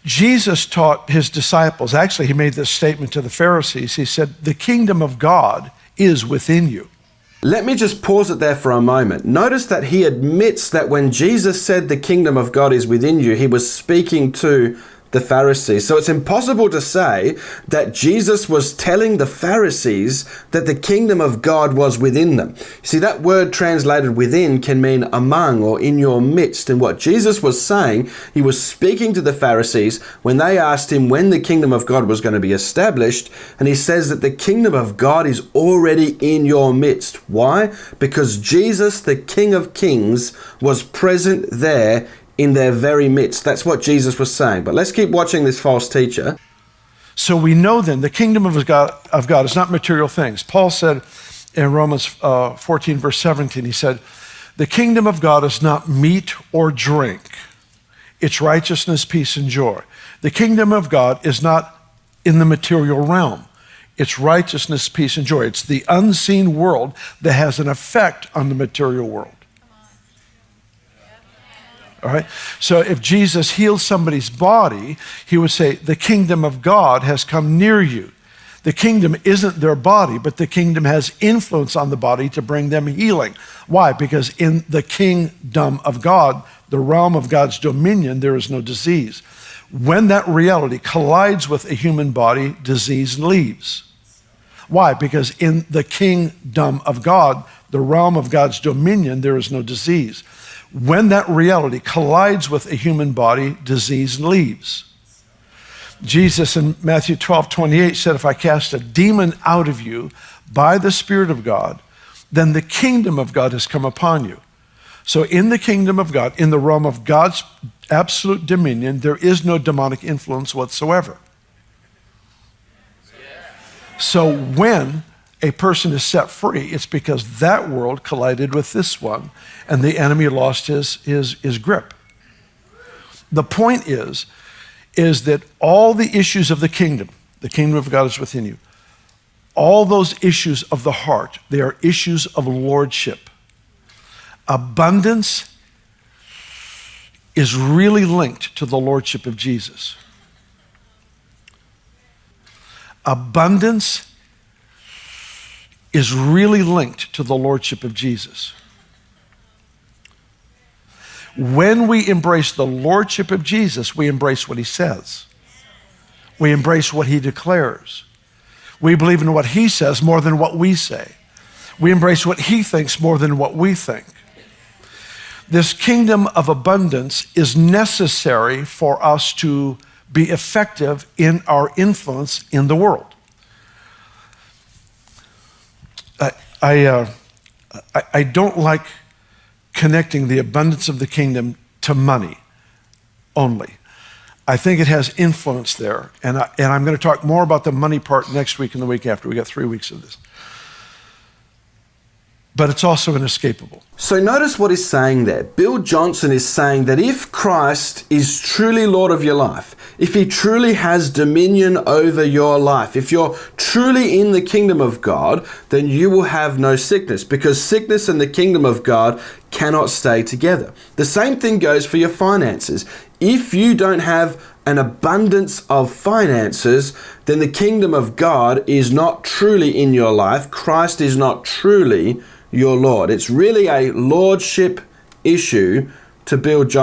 Jesus taught his disciples, actually he made this statement to the Pharisees. He said, the kingdom of God is within you. Let me just pause it there for a moment. Notice that he admits that when Jesus said the kingdom of God is within you, he was speaking to the Pharisees. So it's impossible to say that Jesus was telling the Pharisees that the kingdom of God was within them. See, that word translated within can mean among or in your midst. And what Jesus was saying, he was speaking to the Pharisees when they asked him when the kingdom of God was going to be established. And he says that the kingdom of God is already in your midst. Why? Because Jesus, the King of Kings, was present there in their very midst. That's what Jesus was saying. But let's keep watching this false teacher. So we know then the kingdom of God is not material things. Paul said in Romans 14, verse 17, he said, the kingdom of God is not meat or drink. It's righteousness, peace, and joy. The kingdom of God is not in the material realm. It's righteousness, peace, and joy. It's the unseen world that has an effect on the material world. All right. So if Jesus healed somebody's body, he would say, the kingdom of God has come near you. The kingdom isn't their body, but the kingdom has influence on the body to bring them healing. Why? Because in the kingdom of God, the realm of God's dominion, there is no disease. When that reality collides with a human body, disease leaves. Why? Because in the kingdom of God, the realm of God's dominion, there is no disease. When that reality collides with a human body, disease leaves. Jesus in Matthew 12:28 said, if I cast a demon out of you by the Spirit of God, then the kingdom of God has come upon you. So in the kingdom of God, in the realm of God's absolute dominion, there is no demonic influence whatsoever. So when a person is set free, it's because that world collided with this one and the enemy lost his grip. The point is that all the issues of the kingdom of God is within you. All those issues of the heart, they are issues of lordship. Abundance is really linked to the lordship of Jesus. Abundance is really linked to the lordship of Jesus. When we embrace the lordship of Jesus, we embrace what he says. We embrace what he declares. We believe in what he says more than what we say. We embrace what he thinks more than what we think. This kingdom of abundance is necessary for us to be effective in our influence in the world. I don't like connecting the abundance of the kingdom to money only. I think it has influence there. And I'm going to talk more about the money part next week and the week after. We got 3 weeks of this. But it's also inescapable. So notice what he's saying there. Bill Johnson is saying that if Christ is truly Lord of your life, if he truly has dominion over your life, if you're truly in the kingdom of God, then you will have no sickness, because sickness and the kingdom of God cannot stay together. The same thing goes for your finances. If you don't have an abundance of finances, then the kingdom of God is not truly in your life. Christ is not truly your Lord. It's really a lordship issue to Bill Johnson.